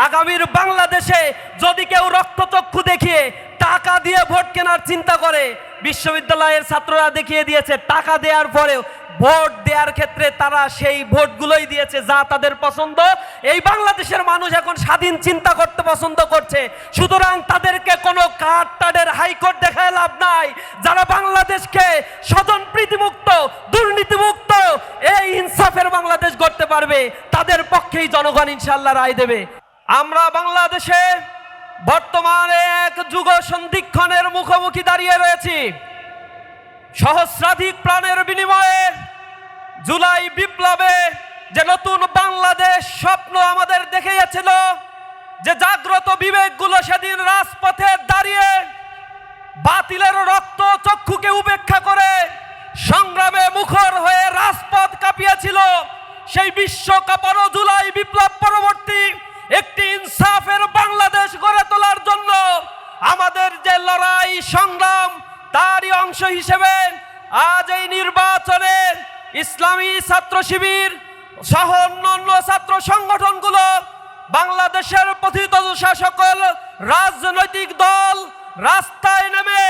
আগামীর বাংলাদেশে যদি কেউ রক্তচক্ষু দেখিয়ে টাকা দিয়ে ভোট কেনার চিন্তা করে, বিশ্ববিদ্যালয়ের ছাত্ররা দেখিয়ে দিয়েছে টাকা দেওয়ার পরেও ভোট দেওয়ার ক্ষেত্রে তারা সেই ভোটগুলোই দিয়েছে যা তাদের পছন্দ। এই বাংলাদেশের মানুষ এখন স্বাধীন চিন্তা করতে পছন্দ করছে, সুতরাং তাদেরকে কোনো কার্ডের হাইকোর্ট দেখায় লাভ নাই। যারা বাংলাদেশকে স্বজন প্রীতিমুক্ত, দুর্নীতিমুক্ত, এই ইনসাফের বাংলাদেশ গড়তে পারবে, তাদের পক্ষেই জনগণ ইনশাআল্লাহ রায় দেবে। আমরা বাংলাদেশে বর্তমানে এক যুগ সন্ধিক্ষণের মুখোমুখি দাঁড়িয়ে রয়েছি। সহস্রাধিক প্রাণের বিনিময়ে জুলাই বিপ্লবে যে নতুন বাংলাদেশ স্বপ্ন আমাদের দেখিয়েছিল, যে জাগ্রত বিবেকগুলো সেদিন রাজপথে দাঁড়িয়ে বাতিলের রক্ত চক্ষুকে উপেক্ষা করে সংগ্রামে মুখর হয়ে রাজপথ কাঁপিয়েছিল, সেই বিশ্ব কাঁপানো জুলাই বিপ্লব পরবর্তী একটি ইনসাফের বাংলাদেশ গড়ে তোলার জন্য আমাদের যে লড়াই সংগ্রাম, তারই অংশ হিসেবে আজ এই নির্বাচনে ইসলামী ছাত্র শিবির সহ অন্যান্য ছাত্র সংগঠনগুলো বাংলাদেশের পথিতদশা সকল রাজনৈতিক দল রাস্তায় নেমে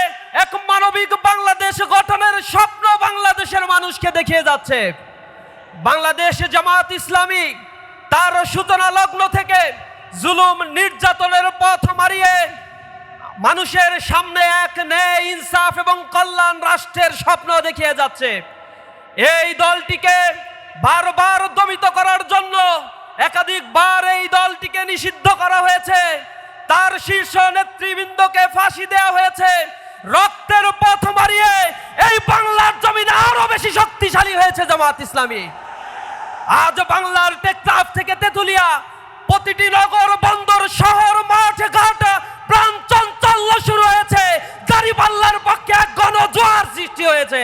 এক মানবিক বাংলাদেশ গঠনের স্বপ্ন বাংলাদেশের মানুষকে দেখিয়ে যাচ্ছে। বাংলাদেশ জামাত ইসলামী তার সূচনা লগ্ন থেকে জুলুম নির্যাতনের পথ মারিয়ে মানুষের সামনে এক ন্যায়, ইনসাফ এবং কল্যাণ রাষ্ট্রের স্বপ্ন দেখিয়ে যাচ্ছে। এই দলটিকে বারবার দমিত করার জন্য একাধিকবার এই দলটিকে নিষিদ্ধ করা হয়েছে, তার শীর্ষ নেতৃবৃন্দকে ফাঁসি দেওয়া হয়েছে। রক্তের পথ মারিয়ে এই বাংলার জমিনে আরো বেশি শক্তিশালী হয়েছে জামাত ইসলামী। আজ বাংলার টেকনাফ থেকে তেতুলিয়া প্রতিটি নগর, বন্দর, শহর, মাঠ, ঘাট প্রাণ চাঞ্চল্য শুরু হয়েছে। দাঁড়িপাল্লার পক্ষে এক গণজোয়ার সৃষ্টি হয়েছে।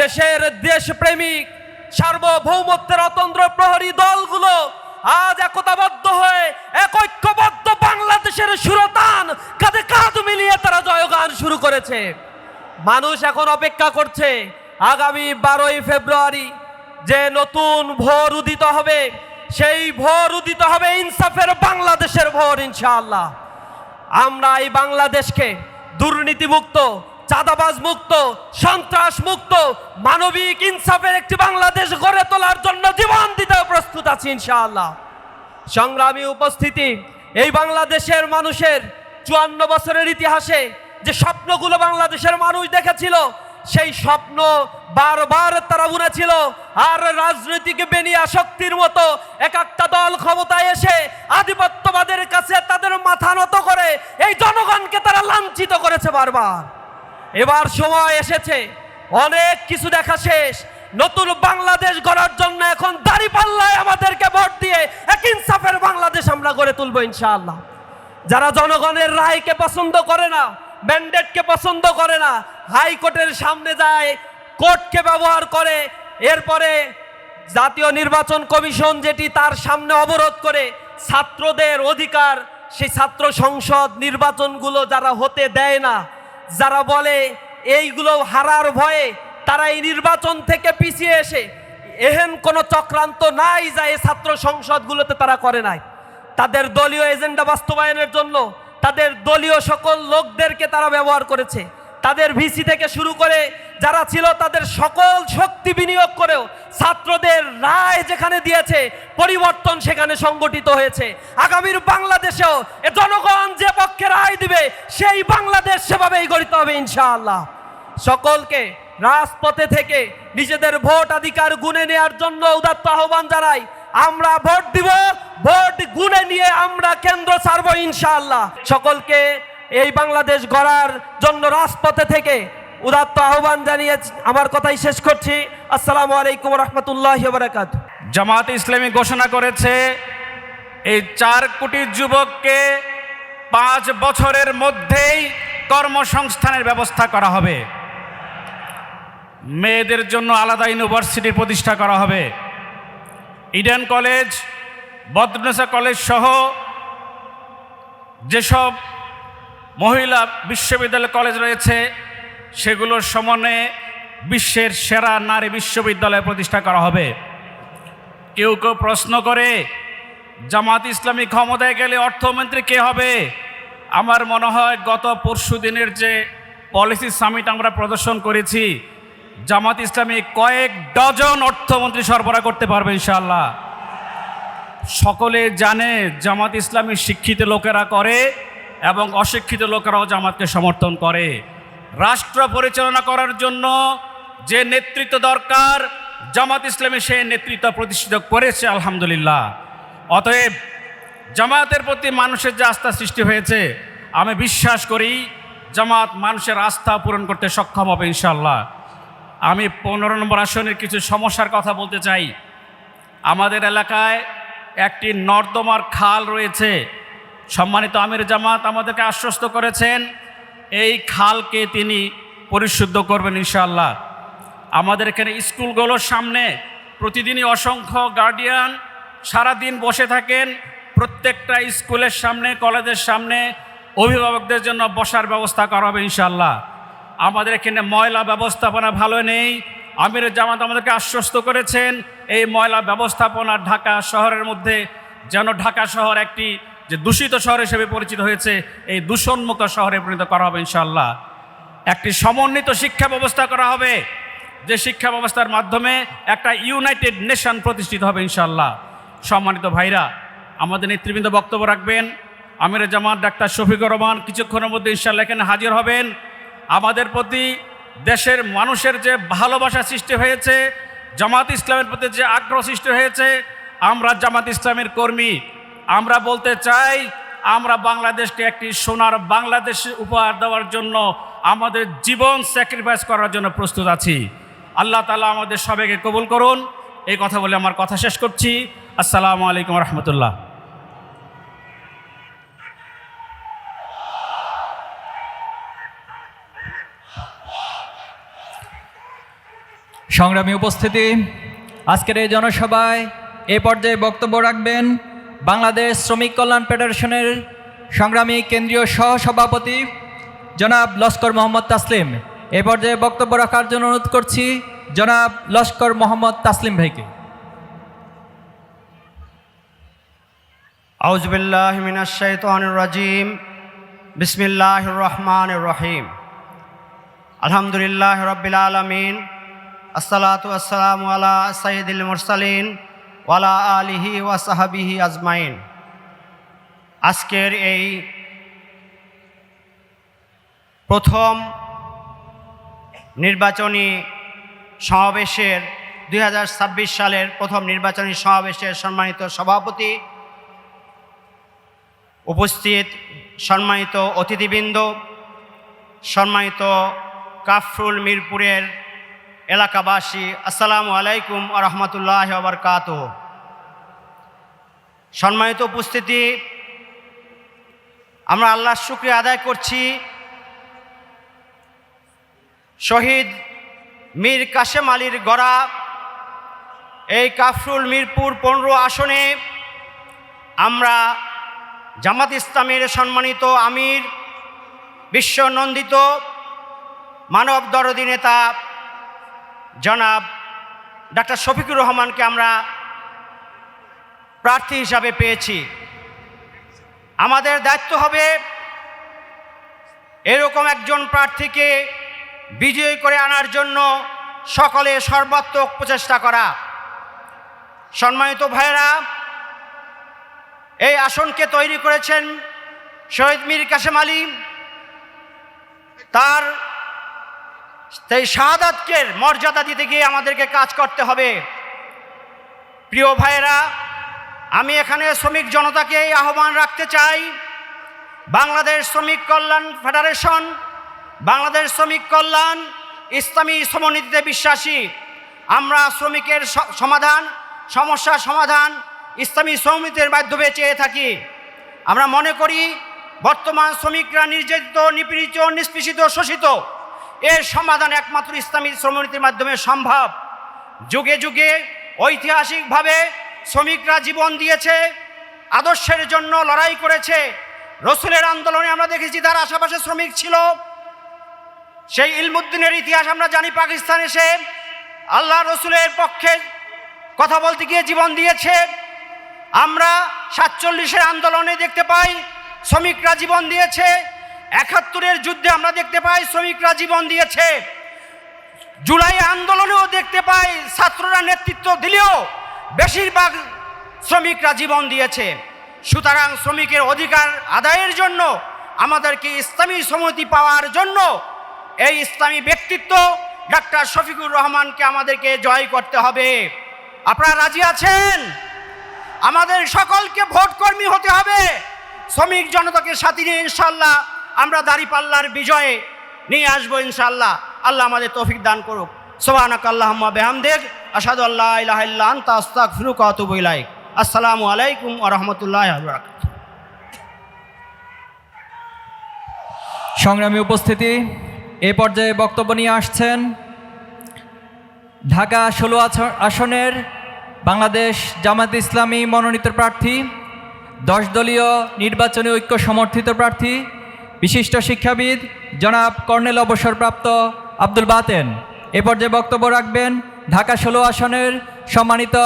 দেশের দেশপ্রেমিক সার্বভৌমত্বের অতন্ত্র প্রহরী দলগুলো আজ একতাবদ্ধ হয়ে এক ঐক্যবদ্ধ বাংলাদেশের সুরতান কাঁধে কাঁধ মিলিয়ে তারা জয়গান শুরু করেছে। মানুষ এখন অপেক্ষা করছে আগামী 12ই ফেব্রুয়ারি যে নতুন ভোর উদিত হবে, সেই ভোর উদিত হবে ইনসাফের বাংলাদেশের ভোর ইনশাআল্লাহ। আমরা এই বাংলাদেশকে দুর্নীতিমুক্ত, চাঁদাবাজ মুক্ত, সন্ত্রাস মুক্ত, মানবিক ইনসাফের একটি বাংলাদেশ গড়ে তোলার জন্য জীবন দিতে প্রস্তুত আছি ইনশাআল্লাহ। সংগ্রামী উপস্থিতি, এই বাংলাদেশের মানুষের 54 বছরের ইতিহাসে যে স্বপ্নগুলো বাংলাদেশের মানুষ দেখেছিল, সেই স্বপ্ন বারবার তারা বুনেছিল। আর রাজনৈতিক বেনিয়া শক্তির মতো এক একটা দল ক্ষমতায় এসে আধিপত্যবাদের কাছে তাদের মাথা নত করে এই জনগণকে তারা লাঞ্ছিত করেছে বারবার। এবার সময় এসেছে, অনেক কিছু দেখা শেষ। নতুন বাংলাদেশ গড়ার জন্য এখন দাঁড়িপাল্লায় আমাদেরকে ভোট দিয়ে এক ইনসাফের বাংলাদেশ আমরা গড়ে তুলবো ইনশাআল্লাহ। যারা জনগণের রায়কে পছন্দ করে না, ম্যান্ডেটকে পছন্দ করে না, হাইকোর্টের সামনে যায়, কোর্টকে ব্যবহার করে, এরপরে জাতীয় নির্বাচন কমিশন যেটি তার সামনে অবরোধ করে ছাত্রদের অধিকার, সেই ছাত্র সংসদ নির্বাচনগুলো যারা হতে দেয় না, যারা বলে এইগুলো হারার ভয়ে তারা এই নির্বাচন থেকে পিছিয়ে এসে, এহেন কোনো চক্রান্ত নাই যা এই ছাত্র সংসদগুলোতে তারা করে নাই। তাদের দলীয় এজেন্ডা বাস্তবায়নের জন্য তাদের দলীয় সকল লোকদেরকে তারা ব্যবহার করেছে। তাদের ভিসি থেকে শুরু করে যারা ছিল তাদের সকল শক্তি বিনিয়োগ করেও ছাত্রদের রায় যেখানে দিয়েছে, পরিবর্তন সেখানে সংগঠিত হয়েছে। আগামীর বাংলাদেশেও এ জনগণ যে পক্ষে রায় দিবে সেই বাংলাদেশ সেভাবেই গড়িতে হবে ইনশাআল্লাহ। সকলকে রাজপথে থেকে নিজেদের ভোটাধিকার গুনে নেওয়ার জন্য উদাত্ত আহ্বান জানাই। আমরা ভোট দিব, ভোট গুনে নিয়ে আমরা কেন্দ্র ছাড়ব ইনশাআল্লাহ। সকলকে এই বাংলাদেশ গড়ার জন্য রাজপথে থেকে উদাত্ত আহ্বান জানিয়ে আমার কথাই শেষ করছি। আসসালামু আলাইকুম ওয়া রাহমাতুল্লাহি ওয়া বারাকাতুহু। জামাত ইসলামী ঘোষণা করেছে এই 4 কোটি যুবককে 5 বছরের মধ্যেই কর্মসংস্থানের ব্যবস্থা করা হবে। মেয়েদের জন্য আলাদা ইউনিভার্সিটি প্রতিষ্ঠা করা হবে। ইডেন কলেজ, বদরুন্নেসা কলেজ সহ যেসব মহিলা বিশ্ববিদ্যালয় কলেজ রয়েছে সেগুলোর সমন্বয়ে বিশ্বের সেরা নারী বিশ্ববিদ্যালয় প্রতিষ্ঠা করা হবে। কেউ কেউ প্রশ্ন করে জামাত ইসলামী ক্ষমতায় গেলে অর্থমন্ত্রী কে হবে? আমার মনে হয় গত পরশু দিনের যে পলিসি সামিট আমরা প্রদর্শন করেছি, জামাত ইসলামী কয়েক ডজন অর্থমন্ত্রী সরবরাহ করতে পারবে ইনশাআল্লাহ। সকলে জানে জামাত ইসলামী শিক্ষিত লোকেরা করে এবং অশিক্ষিত লোকেরাও জামাতকে সমর্থন করে। রাষ্ট্র পরিচালনা করার জন্য যে নেতৃত্ব দরকার, জামাত ইসলামী সেই নেতৃত্ব প্রতিষ্ঠিত করেছে আলহামদুলিল্লাহ। অতএব জামাতের প্রতি মানুষের যে আস্থা সৃষ্টি হয়েছে, আমি বিশ্বাস করি জামাত মানুষের আস্থা পূরণ করতে সক্ষম হবে ইনশাআল্লাহ। আমি 15 নম্বর আসনের কিছু সমস্যার কথা বলতে চাই। আমাদের এলাকায় একটি নর্দমার খাল রয়েছে। সম্মানিত আমির জামাত আমাদেরকে আশ্বস্ত করেছেন এই খালকে তিনি পরিশুদ্ধ করবেন ইনশাআল্লাহ। আমাদের এখানে স্কুলগুলোর সামনে প্রতিদিনই অসংখ্য গার্ডিয়ান সারাদিন বসে থাকেন। প্রত্যেকটা স্কুলের সামনে, কলেজের সামনে অভিভাবকদের জন্য বসার ব্যবস্থা করা হবে ইনশাআল্লাহ। আমাদের এখানে ময়লা ব্যবস্থাপনা ভালো নেই। আমির জামাত আমাদেরকে আশ্বস্ত করেছেন এই ময়লা ব্যবস্থাপনা ঢাকা শহরের মধ্যে যেন ঢাকা শহর একটি যে দূষিত শহর হিসেবে পরিচিত হয়েছে, এই দূষণমুক্ত শহরে পরিণত করা হবে ইনশাআল্লাহ। একটি সমন্বিত শিক্ষা ব্যবস্থা করা হবে, যে শিক্ষা ব্যবস্থার মাধ্যমে একটা ইউনাইটেড নেশন প্রতিষ্ঠিত হবে ইনশাআল্লাহ। সম্মানিত ভাইরা, আমাদের নেতৃবৃন্দ বক্তব্য রাখবেন। আমির জামাত ডাক্তার শফিকুর রহমান কিছুক্ষণের মধ্যে ইনশাআল্লাহ এখানে হাজির হবেন। আমাদের প্রতি দেশের মানুষের যে ভালোবাসা সৃষ্টি হয়েছে, জামাত ইসলামের প্রতি যে আগ্রহ সৃষ্টি হয়েছে, আমরা জামাত ইসলামের কর্মী। আমরা বলতে চাই আমরা বাংলাদেশকে একটি সোনার বাংলাদেশ উপহার দেওয়ার জন্য আমাদের জীবন স্যাক্রিফাইস করার জন্য প্রস্তুত আছি। আল্লাহ তাআলা আমাদের সবাইকে কবুল করুন। এই কথা বলে আমার কথা শেষ করছি। আসসালামু আলাইকুম রহমতুল্লাহ। সংগ্রামী উপস্থিতি, আজকের এই জনসভায় এ পর্যায়ে বক্তব্য রাখবেন বাংলাদেশ শ্রমিক কল্যাণ ফেডারেশনের সংগ্রামী কেন্দ্রীয় সহসভাপতি জনাব লস্কর মোহাম্মদ তাসলিম। এ পর্যায়ে বক্তব্য রাখার জন্য অনুরোধ করছি জনাব লস্কর মোহাম্মদ তাসলিম ভাইকে। আউযু বিল্লাহি মিনাশ শাইতানির রাজিম। বিসমিল্লাহির রহমানির রহিম। আলহামদুলিল্লাহি রাব্বিল আলামিন। আসসালাতু ওয়াসসালামু আলা সাইয়্যিদিল মুরসালিন ওয়া আলা আলিহি ওয়া সাহবিহি আজমাইন। আজকের এই প্রথম নির্বাচনী সমাবেশের 2026 সালের প্রথম নির্বাচনী সমাবেশের সম্মানিত সভাপতি, উপস্থিত সম্মানিত অতিথিবৃন্দ, সম্মানিত কাফরুল মিরপুরের এলাকাবাসী, আসসালামু আলাইকুম ওয়া রাহমাতুল্লাহি ওয়া বারাকাতুহু। সম্মানিত উপস্থিতি, আমরা আল্লাহর শুকরিয়া আদায় করছি শহীদ মীর কাশেম আলীর গড়া এই কাফরুল মিরপুর 15 আসনে আমরা জামাত ইসলামের সম্মানিত আমির, বিশ্বনন্দিত মানব দরদী নেতা জনাব ডাক্তার শফিকুর রহমানকে আমরা প্রার্থী হিসাবে পেয়েছি। আমাদের দায়িত্ব হবে এরকম একজন প্রার্থীকে বিজয়ী করে আনার জন্য সকলে সর্বাত্মক প্রচেষ্টা করা। সম্মানিত ভাইয়েরা, এই আসনকে তৈরি করেছেন শহীদ মীর কাশেম আলী। তার সেই শাহাদাতকে মর্যাদা দিতে গিয়ে আমাদেরকে কাজ করতে হবে। প্রিয় ভাইয়েরা, আমি এখানে শ্রমিক জনতাকে আহ্বান রাখতে চাই, বাংলাদেশ শ্রমিক কল্যাণ ফেডারেশন, বাংলাদেশ শ্রমিক কল্যাণ ইসলামী সমন্বিতে বিশ্বাসী। আমরা শ্রমিকের সমস্যার সমাধান ইসলামী সমন্বিতের মাধ্যমে চেয়ে থাকি। আমরা মনে করি বর্তমান শ্রমিকরা নির্যাতিত, নিপীড়িত, নিষ্পেষিত, শোষিত, এর সমাধান একমাত্র ইসলামী সমন্বিতের মাধ্যমে সম্ভব। যুগে যুগে ঐতিহাসিকভাবে শ্রমিকরা জীবন দিয়েছে, আদর্শের জন্য লড়াই করেছে। রসুলের আন্দোলনে আমরা দেখেছি তার আশেপাশে শ্রমিক ছিল। সেই ইলমুদ্দিনের ইতিহাস আমরা জানি, পাকিস্তান এসে আল্লাহ রসুলের পক্ষে কথা বলতে গিয়ে জীবন দিয়েছে। আমরা 47-এর আন্দোলনে দেখতে পাই শ্রমিকরা জীবন দিয়েছে, 71-এর যুদ্ধে আমরা দেখতে পাই শ্রমিকরা জীবন দিয়েছে, জুলাই আন্দোলনেও দেখতে পাই ছাত্ররা নেতৃত্ব দিলেও বেশিরভাগ শ্রমিকরা জীবন দিয়েছে। সুতরাং শ্রমিকের অধিকার আদায়ের জন্য আমাদেরকে ইসলামী সম্মতি পাওয়ার জন্য এই ইসলামী ব্যক্তিত্ব ডাক্তার শফিকুর রহমানকে আমাদেরকে জয় করতে হবে। আপনারা রাজি আছেন? আমাদের সকলকে ভোট কর্মী হতে হবে। শ্রমিক জনতাকে সাথে নিয়ে ইনশাল্লাহ আমরা দাঁড়িপাল্লার বিজয়ে নিয়ে আসবো ইনশাল্লাহ। আল্লাহ আমাদের তৌফিক দান করুক। সুবহানাকা আল্লাহুম্মা বিহামদিক আশহাদু আল্লা ইলাহা ইল্লা আনতা আস্তাগফিরুকা ওয়া আতুবু ইলাইক। আসসালামু আলাইকুম ওয়া রাহমাতুল্লাহি ওয়া বারাকাতুহু। সংগ্রামী উপস্থিতি, এই পর্যায়ে বক্তব্য নিয়ে আসছেন ঢাকা 16 আসনের বাংলাদেশ জামাত ইসলামী মনোনীত প্রার্থী, 10 দলীয় নির্বাচনী ঐক্য সমর্থিত প্রার্থী, বিশিষ্ট শিক্ষাবিদ জনাব কর্নেল অবসরপ্রাপ্ত আব্দুল বাতেন। এ পর্যায়ে বক্তব্য রাখবেন ঢাকা 16 আসনের সম্মানিত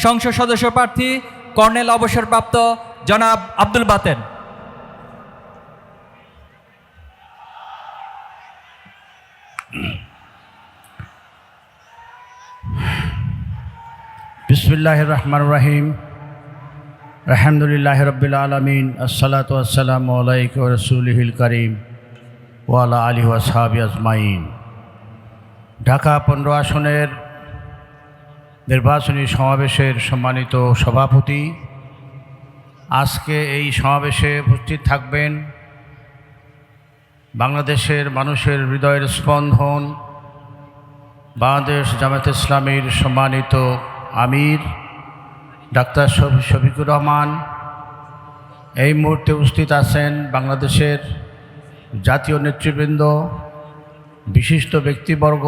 সংসদ সদস্য প্রার্থী কর্নেল অবসরপ্রাপ্ত জনাব আব্দুল বাতেন। বিসমিল্লাহির রহমানির রহিম। আলহামদুলিল্লাহি রাব্বিল আলামিন। আসসালাতু ওয়াসসালামু আলাইকা ওয়া রাসূলিহিল কারীম ওয়া আলা আলিহি ওয়া আসহাবিহি আজমাইন। ঢাকা 15 আসনের নির্বাচনী সমাবেশের সম্মানিত সভাপতি, আজকে এই সমাবেশে উপস্থিত থাকবেন বাংলাদেশের মানুষের হৃদয়ের স্পন্দন, বাংলাদেশ জামায়াতে ইসলামীর সম্মানিত আমির ডাক্তার শফিকুর রহমান। এই মুহূর্তে উপস্থিত আছেন বাংলাদেশের জাতীয় নেতৃবৃন্দ, বিশিষ্ট ব্যক্তিবর্গ,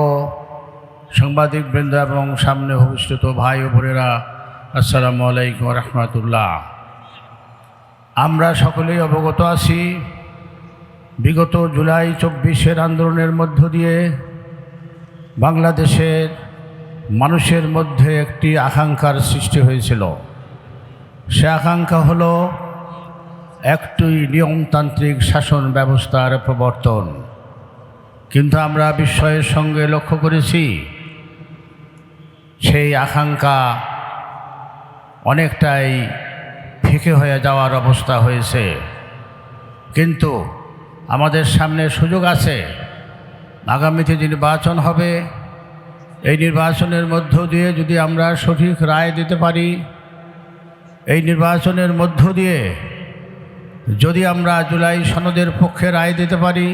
সাংবাদিকবৃন্দ এবং সামনে ভবিষ্যৎ ভাই ও বোনেরা, আসসালামু আলাইকুম ওয়া রাহমাতুল্লাহ। আমরা সকলেই অবগত আছি, বিগত জুলাই 24-এর আন্দোলনের মধ্য দিয়ে বাংলাদেশের মানুষের মধ্যে একটি আকাঙ্ক্ষার সৃষ্টি হয়েছিল। সে আকাঙ্ক্ষা হলো একটি নিয়মতান্ত্রিক শাসন ব্যবস্থার প্রবর্তন। কিন্তু আমরা বিস্ময়ের সঙ্গে লক্ষ্য করেছি সেই আকাঙ্ক্ষা অনেকটাই ফিকে হয়ে যাওয়ার অবস্থা হয়েছে। কিন্তু আমাদের সামনে সুযোগ আছে, আগামীতে যে নির্বাচন হবে, এই নির্বাচনের মধ্য দিয়ে যদি আমরা সঠিক রায় দিতে পারি, এই নির্বাচনের মধ্য দিয়ে যদি আমরা জুলাই সনদের পক্ষে রায় দিতে পারি,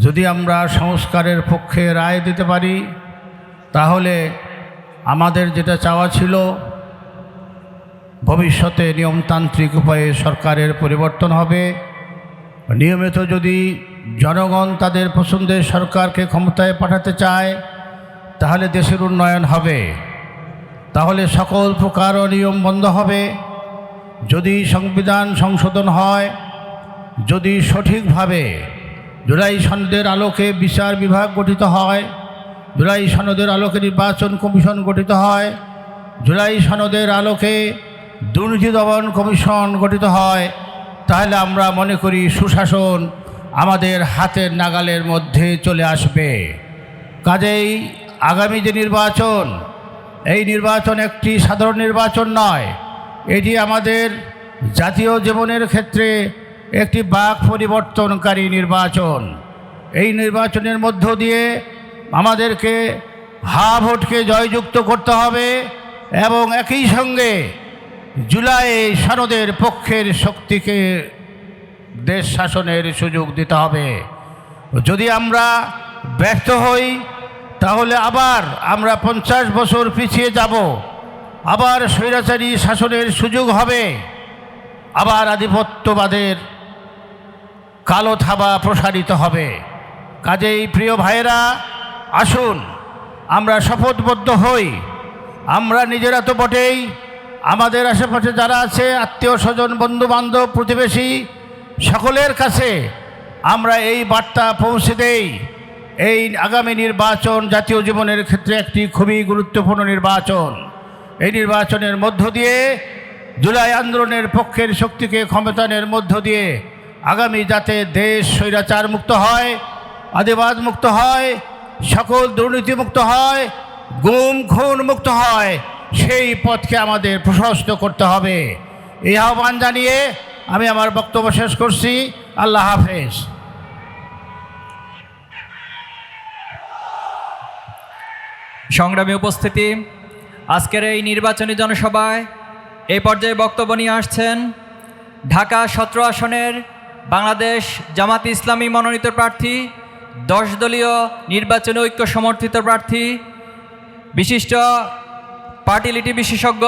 যদি আমরা সংস্কারের পক্ষে রায় দিতে পারি, তাহলে আমাদের যেটা চাওয়া ছিল ভবিষ্যতে নিয়মতান্ত্রিক উপায়ে সরকারের পরিবর্তন হবে, নিয়মিত যদি জনগণ তাদের পছন্দের সরকারকে ক্ষমতায় পাঠাতে চায়, তাহলে দেশের উন্নয়ন হবে, তাহলে সকল প্রকার নিয়ম বন্ধ হবে। যদি সংবিধান সংশোধন হয়, যদি সঠিকভাবে জুলাই সনদের আলোকে বিচার বিভাগ গঠিত হয়, জুলাই সনদের আলোকে নির্বাচন কমিশন গঠিত হয়, জুলাই সনদের আলোকে দুর্নীতি দমন কমিশন গঠিত হয়, তাহলে আমরা মনে করি সুশাসন আমাদের হাতের নাগালের মধ্যে চলে আসবে। কাজেই আগামী যে নির্বাচন, এই নির্বাচন একটি সাধারণ নির্বাচন নয়, এটি আমাদের জাতীয় জীবনের ক্ষেত্রে একটি বাক পরিবর্তনকারী নির্বাচন। এই নির্বাচনের মধ্য দিয়ে আমাদেরকে হা ভোটকে জয়যুক্ত করতে হবে এবং একই সঙ্গে জুলাই সনদের পক্ষের শক্তিকে দেশ শাসনের সুযোগ দিতে হবে। যদি আমরা ব্যর্থ হই, তাহলে আবার আমরা 50 বছর পিছিয়ে যাব, আবার স্বৈরাচারী শাসনের সুযোগ হবে, আবার আধিপত্যবাদের কালো থাবা প্রসারিত হবে। কাজেই প্রিয় ভাইয়েরা, আসুন আমরা শপথবদ্ধ হই। আমরা নিজেরা তো বটেই, আমাদের আশেপাশে যারা আছে, আত্মীয় স্বজন, বন্ধুবান্ধব, প্রতিবেশী, সকলের কাছে আমরা এই বার্তা পৌঁছে দেই। এই আগামী নির্বাচন জাতীয় জীবনের ক্ষেত্রে একটি খুবই গুরুত্বপূর্ণ নির্বাচন। এই নির্বাচনের মধ্য দিয়ে জুলাই আন্দোলনের পক্ষের শক্তিকে ক্ষমতায়নের মধ্য দিয়ে আগামী যাতে দেশ স্বৈরাচার মুক্ত হয়, আদিবাদ মুক্ত হয়, সকল দুর্নীতি মুক্ত হয়, গুম খুন মুক্ত হয়, সেই পথকে আমাদের প্রশস্ত করতে হবে। এই আহ্বান জানিয়ে আমি আমার বক্তব্য শেষ করছি। আল্লাহ হাফেজ। সংগ্রামী উপস্থিতি, আজকের এই নির্বাচনী জনসভায় এই পর্যায়ে বক্তব্য নিয়ে আসছেন ঢাকা 17 আসনের বাংলাদেশ জামাত ইসলামী মনোনীত প্রার্থী, 10 দলীয় নির্বাচনী ঐক্য সমর্থিত প্রার্থী, বিশিষ্ট পার্টিলিটি বিশেষজ্ঞ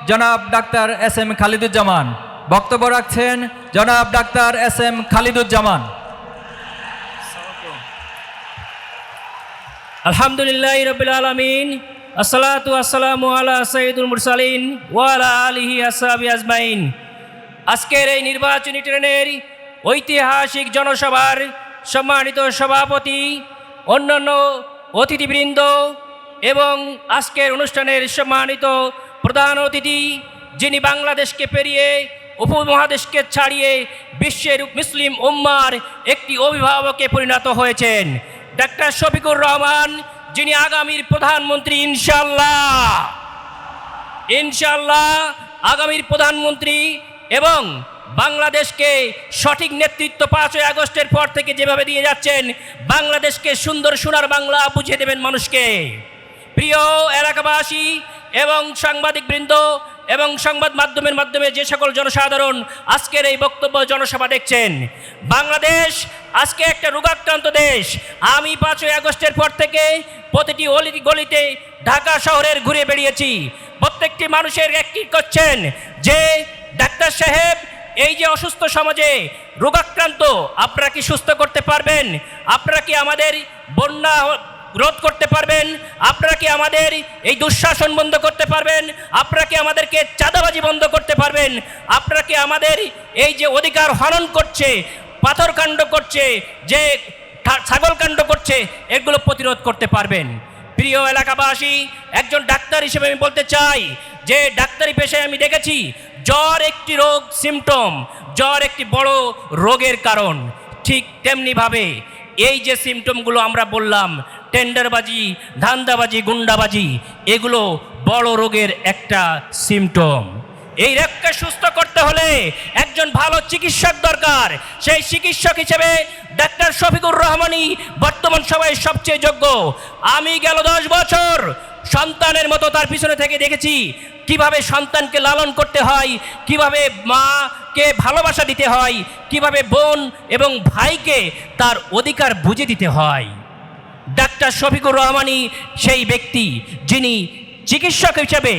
জনাব ডাক্তার SM খালিদুজ্জামান। বক্তব্য রাখছেন জনাব ডাক্তার SM খালিদুজ্জামান। আলহামদুলিল্লাহ রাব্বিল আলামিন, আসসালাতু আসসালামু আলা সাইয়্যিদুল মুরসালিন ওয়া আলা আলিহি আসহাবি আজমাইন। আজকের এই নির্বাচনী ট্রেনের ঐতিহাসিক জনসভার সম্মানিত সভাপতি, অন্যান্য অতিথিবৃন্দ এবং আজকের অনুষ্ঠানের সম্মানিত প্রধান অতিথি, যিনি বাংলাদেশকে পেরিয়ে উপমহাদেশকে ছাড়িয়ে বিশ্বের মুসলিম উম্মার একটি অভিভাবকে পরিণত হয়েছেন, ডাক্তার শফিকুর রহমান, যিনি আগামীর প্রধানমন্ত্রী ইনশাআল্লাহ আগামীর প্রধানমন্ত্রী, এবং বাংলাদেশকে সঠিক নেতৃত্ব 5ই আগস্টের পর থেকে যেভাবে দিয়ে যাচ্ছেন, বাংলাদেশকে সুন্দর সোনার বাংলা বুঝিয়ে দেবেন মানুষকে। প্রিয় এলাকাবাসী এবং সাংবাদিকবৃন্দ এবং সংবাদ মাধ্যমের মাধ্যমে যে সকল জনসাধারণ আজকের এই বক্তব্য জনসভা দেখছেন, বাংলাদেশ আজকে একটা রোগাক্রান্ত দেশ। আমি 5ই আগস্টের পর থেকে প্রতিটি অলি গলিতে ঢাকা শহরের ঘুরে বেরিয়েছি। প্রত্যেকটি মানুষের একটি করছেন যে ডাক্তার সাহেব, এই যে অসুস্থ সমাজে রোগাক্রান্ত, আপনারা কি সুস্থ করতে পারবেন? আপনারা কি আমাদের বন্যা রোধ করতে পারবেন? আপনারা কি আমাদের এই দুঃশাসন বন্ধ করতে পারবেন? আপনারা কি আমাদেরকে চাঁদাবাজি বন্ধ করতে পারবেন? আপনারা কি আমাদের এই যে অধিকার হনন করছে, পাথরকাণ্ড করছে, যে ছাগলকাণ্ড করছে, এগুলো প্রতিরোধ করতে পারবেন? প্রিয় এলাকাবাসী, একজন ডাক্তার হিসেবে আমি বলতে চাই যে ডাক্তারি পেশায় আমি দেখেছি জ্বর একটি রোগ, সিমটম, জ্বর একটি বড় রোগের কারণ। ঠিক তেমনিভাবে এই যে সিমটমগুলো আমরা বললাম, টেন্ডারবাজি, ধান্দাবাজি, গুন্ডাবাজি, এগুলো বড় রোগের একটা সিমটম। এই রোগকে সুস্থ করতে হলে একজন ভালো চিকিৎসক দরকার। সেই চিকিৎসক হিসেবে ডাক্তার শফিকুর রহমানই বর্তমান সময়ে সবচেয়ে যোগ্য। আমি গেল 10 বছর সন্তানের মতো তার পিছনে থেকে দেখেছি কিভাবে সন্তানকে লালন করতে হয়, কিভাবে মাকে ভালোবাসা দিতে হয়, কিভাবে বোন এবং ভাইকে তার অধিকার বুঝে দিতে হয়। ডাক্তার শফিকুর রহমানই সেই ব্যক্তি যিনি চিকিৎসক হিসেবে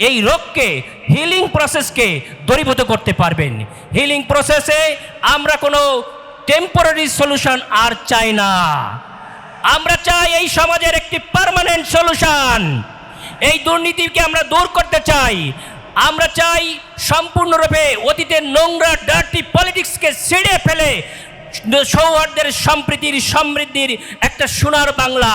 এই রোগকে, হিলিং প্রসেসকে দূরীভূত করতে পারবেন। হিলিং প্রসেসে আমরা কোনো টেম্পোরারি সলিউশন আর চাই না, আমরা চাই এই সমাজের একটি পার্মানেন্ট সলিউশন। এই দুর্নীতিকে আমরা দূর করতে চাই। আমরা চাই সম্পূর্ণরূপে অতীতের নোংরা ডার্টি পলিটিক্সকে ছিঁড়ে ফেলে সৌহার্দ্যের, সম্প্রীতির, সমৃদ্ধির একটা সোনার বাংলা,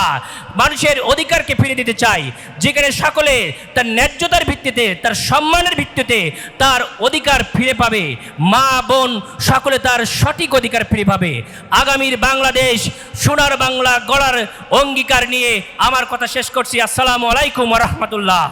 মানুষের অধিকারকে ফিরে দিতে চাই, যেখানে সকলে তার ন্যায্যতার ভিত্তিতে, তার সম্মানের ভিত্তিতে তার অধিকার ফিরে পাবে। মা বোন সকলে তার সঠিক অধিকার ফিরে পাবে। আগামীর বাংলাদেশ সোনার বাংলা গড়ার অঙ্গীকার নিয়ে আমার কথা শেষ করছি। আসসালামু আলাইকুম ওয়া রাহমাতুল্লাহ।